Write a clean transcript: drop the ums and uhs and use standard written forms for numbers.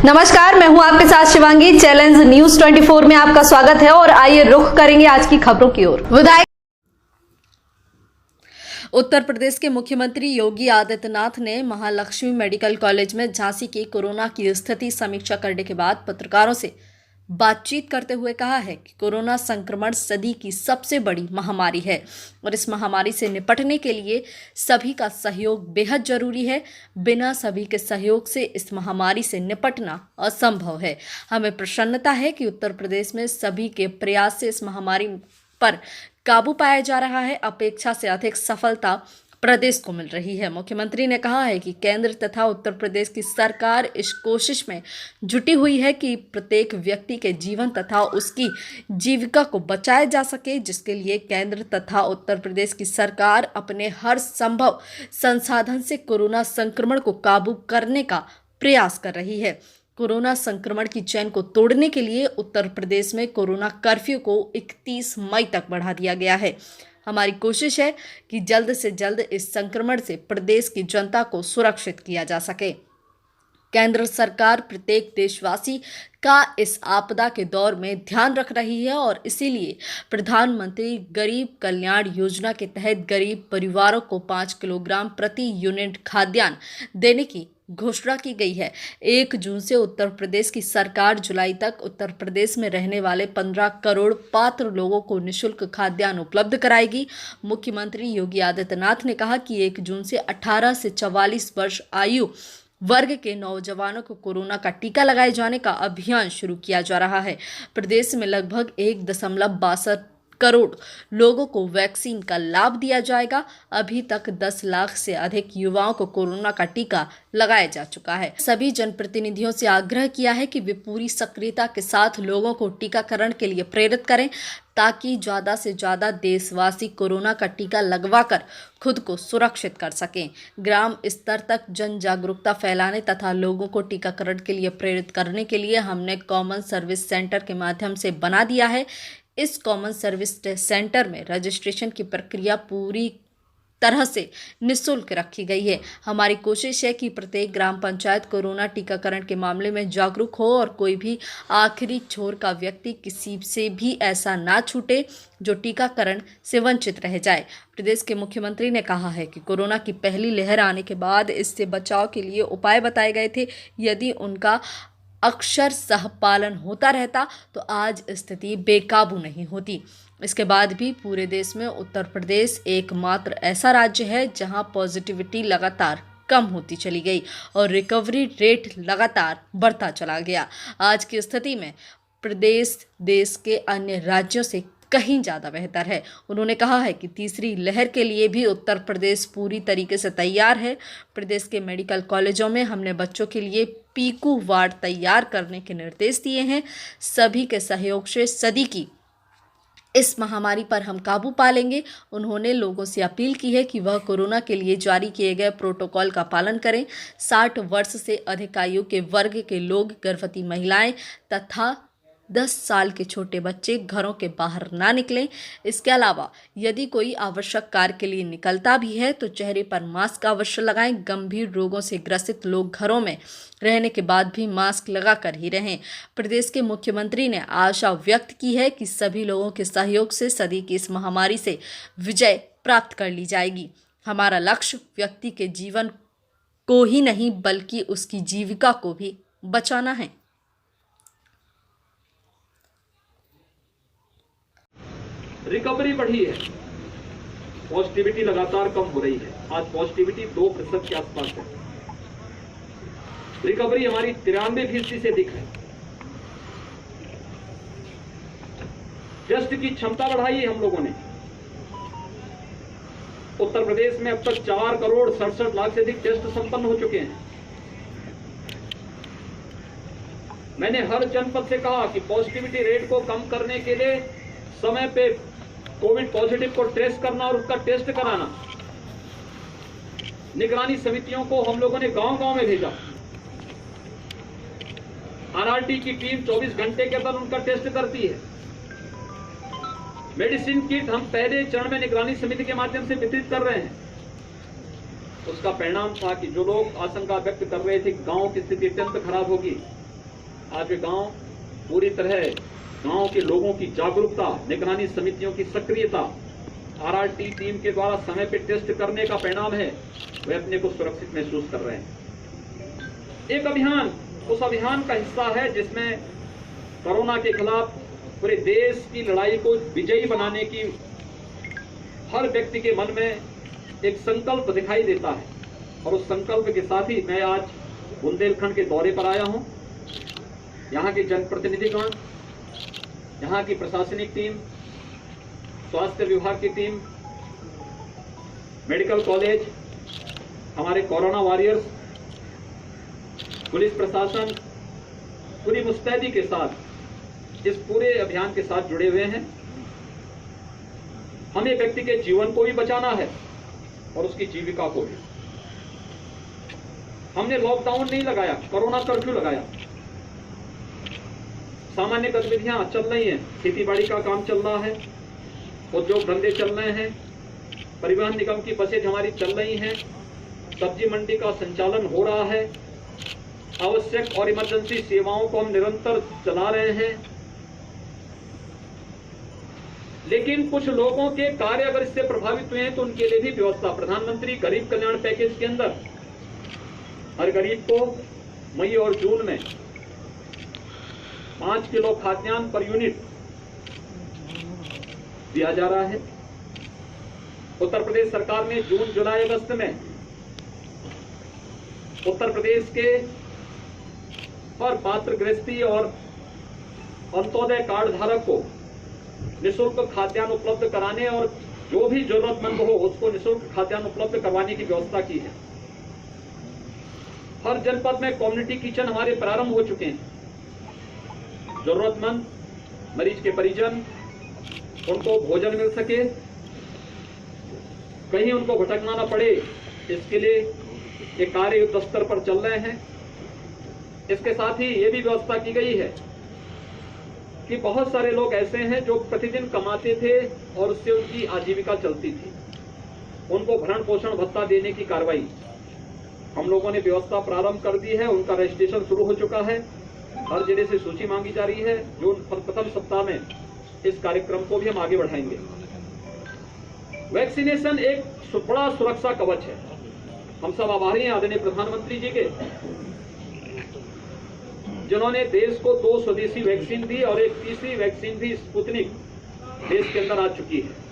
नमस्कार, मैं हूं आपके साथ शिवांगी। चैलेंज न्यूज 24 में आपका स्वागत है और आइए रुख करेंगे आज की खबरों की ओर। विधायक उत्तर प्रदेश के मुख्यमंत्री योगी आदित्यनाथ ने महालक्ष्मी मेडिकल कॉलेज में झांसी की कोरोना की स्थिति समीक्षा करने के बाद पत्रकारों से बातचीत करते हुए कहा है कि कोरोना संक्रमण सदी की सबसे बड़ी महामारी है और इस महामारी से निपटने के लिए सभी का सहयोग बेहद जरूरी है। बिना सभी के सहयोग से इस महामारी से निपटना असंभव है। हमें प्रसन्नता है कि उत्तर प्रदेश में सभी के प्रयास से इस महामारी पर काबू पाया जा रहा है। अपेक्षा से अधिक सफलता प्रदेश को मिल रही है। मुख्यमंत्री ने कहा है कि केंद्र तथा उत्तर प्रदेश की सरकार इस कोशिश में जुटी हुई है कि प्रत्येक व्यक्ति के जीवन तथा उसकी जीविका को बचाया जा सके, जिसके लिए केंद्र तथा उत्तर प्रदेश की सरकार अपने हर संभव संसाधन से कोरोना संक्रमण को काबू करने का प्रयास कर रही है। कोरोना संक्रमण की चेन को तोड़ने के लिए उत्तर प्रदेश में कोरोना कर्फ्यू को 31 मई तक बढ़ा दिया गया है। हमारी कोशिश है कि जल्द से जल्द इस संक्रमण से प्रदेश की जनता को सुरक्षित किया जा सके। केंद्र सरकार प्रत्येक देशवासी का इस आपदा के दौर में ध्यान रख रही है और इसीलिए प्रधानमंत्री गरीब कल्याण योजना के तहत गरीब परिवारों को 5 किलोग्राम प्रति यूनिट खाद्यान्न देने की घोषणा की गई है। 1 जून से उत्तर प्रदेश की सरकार जुलाई तक उत्तर प्रदेश में रहने वाले 15 करोड़ पात्र लोगों को निःशुल्क खाद्यान्न उपलब्ध कराएगी। मुख्यमंत्री योगी आदित्यनाथ ने कहा कि 1 जून से 18 से 44 वर्ष आयु वर्ग के नौजवानों को कोरोना का टीका लगाए जाने का अभियान शुरू किया जा रहा है। प्रदेश में लगभग 1.62 करोड़ लोगों को वैक्सीन का लाभ दिया जाएगा। अभी तक 10 लाख से अधिक युवाओं को कोरोना का टीका लगाया जा चुका है। सभी जनप्रतिनिधियों से आग्रह किया है कि वे पूरी सक्रियता के साथ लोगों को टीकाकरण के लिए प्रेरित करें ताकि ज़्यादा से ज़्यादा देशवासी कोरोना का टीका लगवाकर खुद को सुरक्षित कर सकें। ग्राम स्तर तक जन जागरूकता फैलाने तथा लोगों को टीकाकरण के लिए प्रेरित करने के लिए हमने कॉमन सर्विस सेंटर के माध्यम से बना दिया है। इस कॉमन सर्विस सेंटर में रजिस्ट्रेशन की प्रक्रिया पूरी तरह से निःशुल्क रखी गई है। हमारी कोशिश है कि प्रत्येक ग्राम पंचायत कोरोना टीकाकरण के मामले में जागरूक हो और कोई भी आखिरी छोर का व्यक्ति किसी से भी ऐसा ना छूटे जो टीकाकरण से वंचित रह जाए। प्रदेश के मुख्यमंत्री ने कहा है कि कोरोना की पहली लहर आने के बाद इससे बचाव के लिए उपाय बताए गए थे। यदि उनका अक्षरशः पालन होता रहता तो आज स्थिति बेकाबू नहीं होती। इसके बाद भी पूरे देश में उत्तर प्रदेश एकमात्र ऐसा राज्य है जहां पॉजिटिविटी लगातार कम होती चली गई और रिकवरी रेट लगातार बढ़ता चला गया। आज की स्थिति में प्रदेश देश के अन्य राज्यों से कहीं ज़्यादा बेहतर है। उन्होंने कहा है कि तीसरी लहर के लिए भी उत्तर प्रदेश पूरी तरीके से तैयार है। प्रदेश के मेडिकल कॉलेजों में हमने बच्चों के लिए पीकू वार्ड तैयार करने के निर्देश दिए हैं। सभी के सहयोग से सदी की इस महामारी पर हम काबू पा लेंगे। उन्होंने लोगों से अपील की है कि वह कोरोना के लिए जारी किए गए प्रोटोकॉल का पालन करें। 60 वर्ष से अधिक आयु के वर्ग के लोग, गर्भवती महिलाएं तथा 10 साल के छोटे बच्चे घरों के बाहर ना निकलें। इसके अलावा यदि कोई आवश्यक कार्य के लिए निकलता भी है तो चेहरे पर मास्क अवश्य लगाएं। गंभीर रोगों से ग्रसित लोग घरों में रहने के बाद भी मास्क लगाकर ही रहें। प्रदेश के मुख्यमंत्री ने आशा व्यक्त की है कि सभी लोगों के सहयोग से सदी की इस महामारी से विजय प्राप्त कर ली जाएगी। हमारा लक्ष्य व्यक्ति के जीवन को ही नहीं बल्कि उसकी जीविका को भी बचाना है। रिकवरी बढ़ी है, पॉजिटिविटी लगातार कम हो रही है। आज पॉजिटिविटी 2% के आसपास है। रिकवरी हमारी 93% से अधिक है। टेस्ट की क्षमता बढ़ाई है हम लोगों ने। उत्तर प्रदेश में अब तक 4 करोड़ 67 लाख से अधिक टेस्ट संपन्न हो चुके हैं। मैंने हर जनपद से कहा कि पॉजिटिविटी रेट को कम करने के लिए समय पे कोविड पॉजिटिव को ट्रेस करना और उसका टेस्ट कराना। निगरानी समितियों को हम लोगों ने गांव-गांव में भेजा। आरआरटी की टीम 24 घंटे के अंदर उनका टेस्ट करती है। मेडिसिन किट हम पहले चरण में निगरानी समिति के माध्यम से वितरित कर रहे हैं। उसका परिणाम था कि जो लोग आशंका व्यक्त कर रहे थे गांव की स्थिति अत्यंत खराब होगी, आज वे गांव पूरी तरह गांव के लोगों की जागरूकता, निगरानी समितियों की सक्रियता, आरआरटी टीम के द्वारा समय पे टेस्ट करने का परिणाम है, वे अपने को सुरक्षित महसूस कर रहे हैं। एक अभियान उस अभियान का हिस्सा है जिसमें कोरोना के खिलाफ पूरे देश की लड़ाई को विजयी बनाने की हर व्यक्ति के मन में एक संकल्प दिखाई देता है। और उस संकल्प के साथ ही मैं आज बुंदेलखंड के दौरे पर आया हूं। यहाँ के जनप्रतिनिधिगण, यहाँ की प्रशासनिक टीम, स्वास्थ्य विभाग की टीम, मेडिकल कॉलेज, हमारे कोरोना वॉरियर्स, पुलिस प्रशासन पूरी मुस्तैदी के साथ इस पूरे अभियान के साथ जुड़े हुए हैं। हमें व्यक्ति के जीवन को भी बचाना है और उसकी जीविका को भी। हमने लॉकडाउन नहीं लगाया, कोरोना कर्फ्यू लगाया। सामान्य गतिविधियां चल रही हैं, खेतीबाड़ी का काम चल रहा है, उद्योग धंधे चल रहे हैं, परिवहन निगम की बसें हमारी चल रही हैं, सब्जी मंडी का संचालन हो रहा है, आवश्यक और इमरजेंसी सेवाओं को हम निरंतर चला रहे हैं। लेकिन कुछ लोगों के कार्य अगर इससे प्रभावित हुए हैं तो उनके लिए भी व्यवस्था, प्रधानमंत्री गरीब कल्याण पैकेज के अंदर हर गरीब को मई और जून में 5 किलो खाद्यान्न पर यूनिट दिया जा रहा है। उत्तर प्रदेश सरकार ने जून, जुलाई, अगस्त में उत्तर प्रदेश के हर पात्र गृहस्थी और अंत्योदय कार्ड धारक को निःशुल्क खाद्यान्न उपलब्ध कराने और जो भी जरूरतमंद हो उसको निःशुल्क खाद्यान्न उपलब्ध करवाने की व्यवस्था की है। हर जनपद में कम्युनिटी किचन हमारे प्रारंभ हो चुके हैं। जरूरतमंद मरीज के परिजन, उनको भोजन मिल सके, कहीं उनको भटकना न पड़े, इसके लिए ये कार्य युद्ध स्तर पर चल रहे हैं। इसके साथ ही ये भी व्यवस्था की गई है कि बहुत सारे लोग ऐसे हैं जो प्रतिदिन कमाते थे और उससे उनकी आजीविका चलती थी, उनको भरण पोषण भत्ता देने की कार्रवाई हम लोगों ने व्यवस्था प्रारंभ कर दी है। उनका रजिस्ट्रेशन शुरू हो चुका है। हर जिले से सूची मांगी जा रही है। जून प्रथम सप्ताह में इस कार्यक्रम को भी हम आगे बढ़ाएंगे। वैक्सीनेशन एक बड़ा सुरक्षा कवच है। हम सब आभारी हैं आदरणीय प्रधानमंत्री जी के, जिन्होंने देश को 2 स्वदेशी वैक्सीन दी और एक तीसरी वैक्सीन भी स्पुतनिक देश के अंदर आ चुकी है।